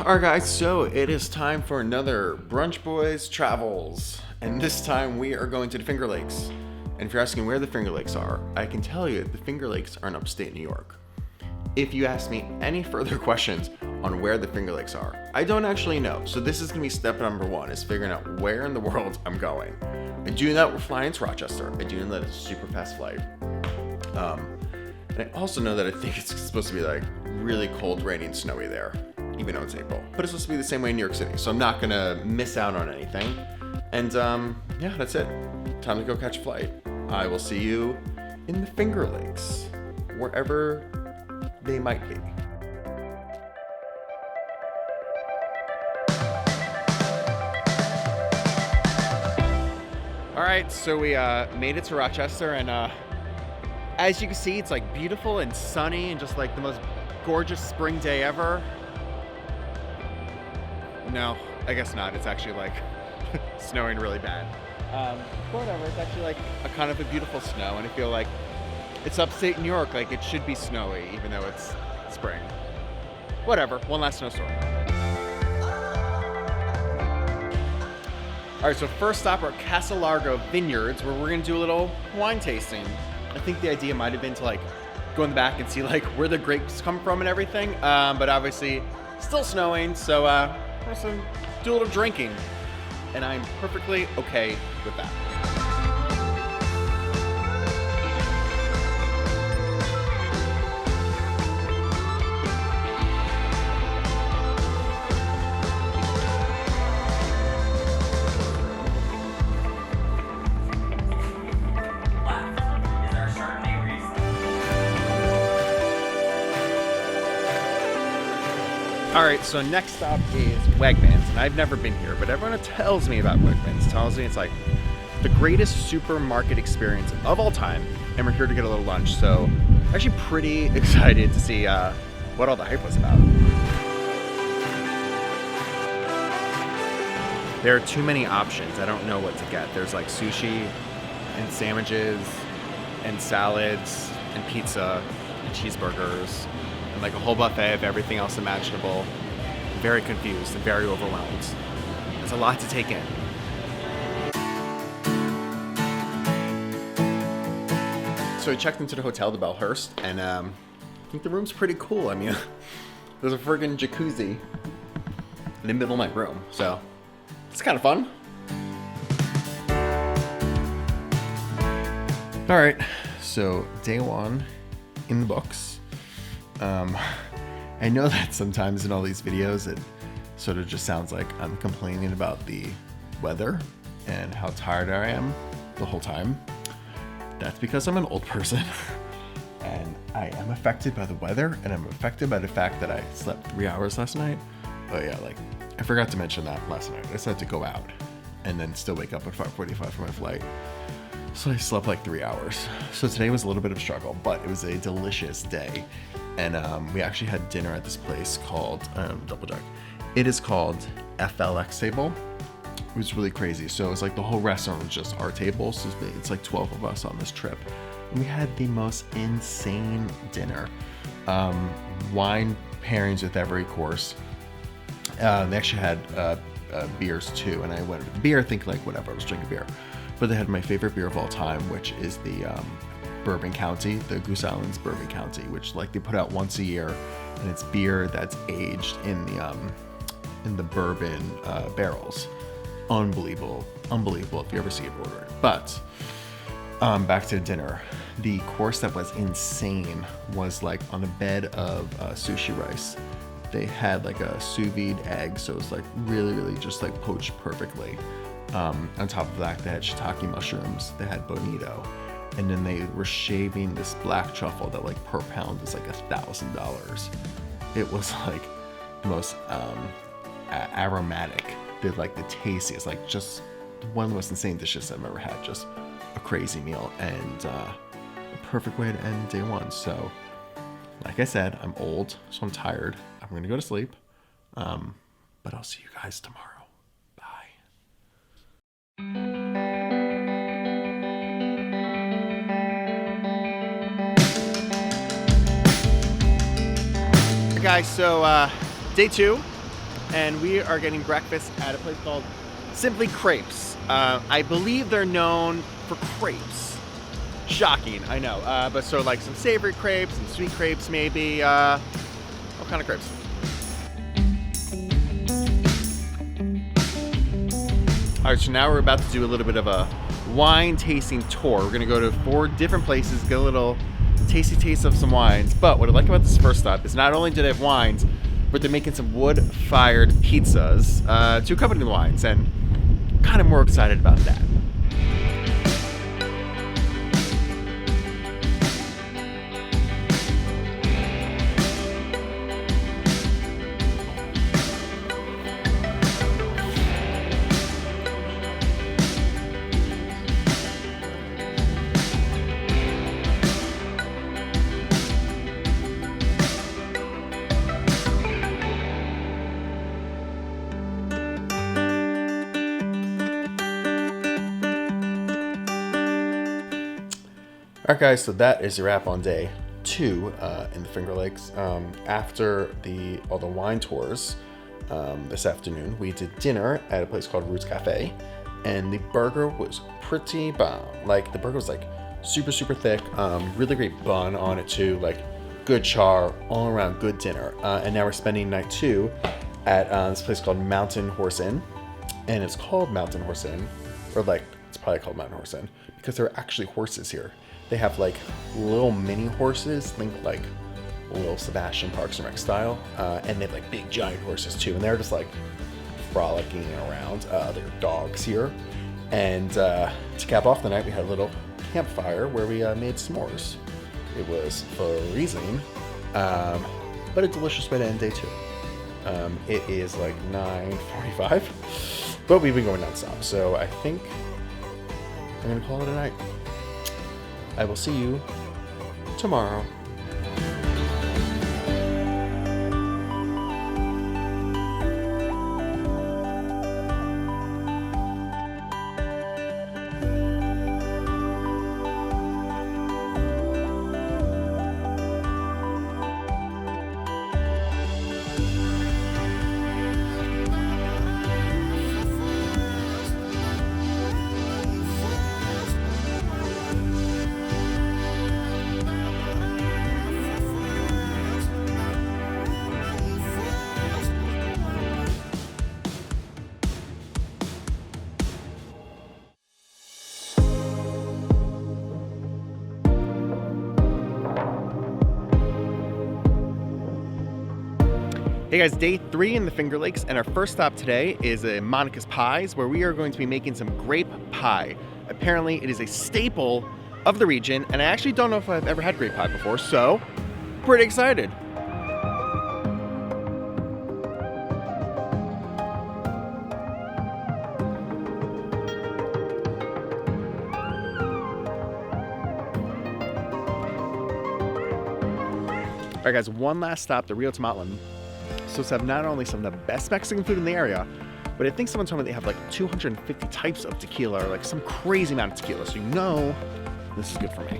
Alright guys, so it is time for another Brunch Boys Travels. And this time we are going to the Finger Lakes. And if you're asking where the Finger Lakes are, I can tell you the Finger Lakes are in upstate New York. If you ask me any further questions on where the Finger Lakes are, I don't actually know. So this is gonna be step number one, is figuring out where in the world I'm going. I do know that we're flying to Rochester. I do know that it's a super fast flight. And I also know that I think it's supposed to be like really cold, rainy, and snowy there, even though it's April. But it's supposed to be the same way in New York City, so I'm not gonna miss out on anything. And yeah, that's it. Time to go catch a flight. I will see you in the Finger Lakes, wherever they might be. All right, so we made it to Rochester, and as you can see, it's like beautiful and sunny and just like the most gorgeous spring day ever. No, I guess not. It's actually like snowing really bad. Whatever, it's actually like a kind of a beautiful snow, and I feel like it's upstate New York, like it should be snowy even though it's spring. Whatever, one last snowstorm. All right, so first stop are Casa Larga Vineyards, where we're gonna do a little wine tasting. I think the idea might have been to like go in the back and see like where the grapes come from and everything, but obviously still snowing, so we're gonna do a little drinking, and I'm perfectly okay with that. All right, so next stop is Wegmans, and I've never been here, but everyone tells me about Wegmans. Tells me it's like the greatest supermarket experience of all time, and we're here to get a little lunch. So I'm actually pretty excited to see what all the hype was about. There are too many options. I don't know what to get. There's like sushi and sandwiches and salads and pizza and cheeseburgers, and like a whole buffet of everything else imaginable. I'm very confused and very overwhelmed. There's a lot to take in. So I checked into the hotel, the Belhurst, and I think the room's pretty cool. I mean, there's a friggin' jacuzzi in the middle of my room, so it's kind of fun. All right, so day one in the books. I know that sometimes in all these videos it sort of just sounds like I'm complaining about the weather and how tired I am the whole time. That's because I'm an old person and I am affected by the weather, and I'm affected by the fact that I slept 3 hours last night. Oh yeah, like I forgot to mention that last night. I decided to go out and then still wake up at 5:45 for my flight. So I slept like 3 hours. So today was a little bit of a struggle, but it was a delicious day. And we actually had dinner at this place called, double check. It is called FLX Table. It was really crazy. So it was like the whole restaurant was just our table. So it's like 12 of us on this trip. And we had the most insane dinner. Wine pairings with every course. They actually had beers too. And I went with beer, thinking like whatever, I was drinking beer. But they had my favorite beer of all time, which is the Bourbon County, the Goose Island's Bourbon County, which like they put out once a year, and it's beer that's aged in the bourbon barrels. Unbelievable if you ever see it ordered. But back to dinner. The course that was insane was like on a bed of sushi rice. They had like a sous vide egg, so it was like really just like poached perfectly. On top of that, they had shiitake mushrooms, they had bonito, and then they were shaving this black truffle that like per pound is like $1,000. It was like the most aromatic, the tastiest, like just one of the most insane dishes I've ever had. Just a crazy meal, and a perfect way to end day one. So like I said, I'm old, so I'm tired. I'm gonna go to sleep, but I'll see you guys tomorrow. Guys, so day two, and we are getting breakfast at a place called Simply Crepes. I believe they're known for crepes. Shocking, I know. But so like some savory crepes and sweet crepes maybe. What kind of crepes? All right, so now we're about to do a little bit of a wine tasting tour. We're gonna go to 4 different places, get a little tasty taste of some wines. But what I like about this first stop is not only do they have wines, but they're making some wood-fired pizzas to accompany the wines, and kind of more excited about that. Alright guys, so that is a wrap on day 2 in the Finger Lakes. After all the wine tours this afternoon, we did dinner at a place called Roots Cafe, and the burger was pretty bomb. Like, the burger was like super thick, really great bun on it too, like good char, all around good dinner. And now we're spending night 2 at this place called Mountain Horse Inn, and it's called Mountain Horse Inn, or like it's probably called Mountain Horse Inn because there are actually horses here. They have like little mini horses, think like little Sebastian Parks and Rec style, and they have like big giant horses too, and they're just like frolicking around. There are dogs here, and to cap off the night, we had a little campfire where we made s'mores. It was freezing, but a delicious way to end day 2. It is like 9:45, but we've been going nonstop, so I think I'm gonna call it a night. I will see you tomorrow. Hey guys, day 3 in the Finger Lakes, and our first stop today is Monica's Pies, where we are going to be making some grape pie. Apparently, it is a staple of the region, and I actually don't know if I've ever had grape pie before, so pretty excited. All right guys, one last stop, the Rio Tomatlan. So to have not only some of the best Mexican food in the area, but I think someone told me they have like 250 types of tequila, or like some crazy amount of tequila. So you know this is good for me.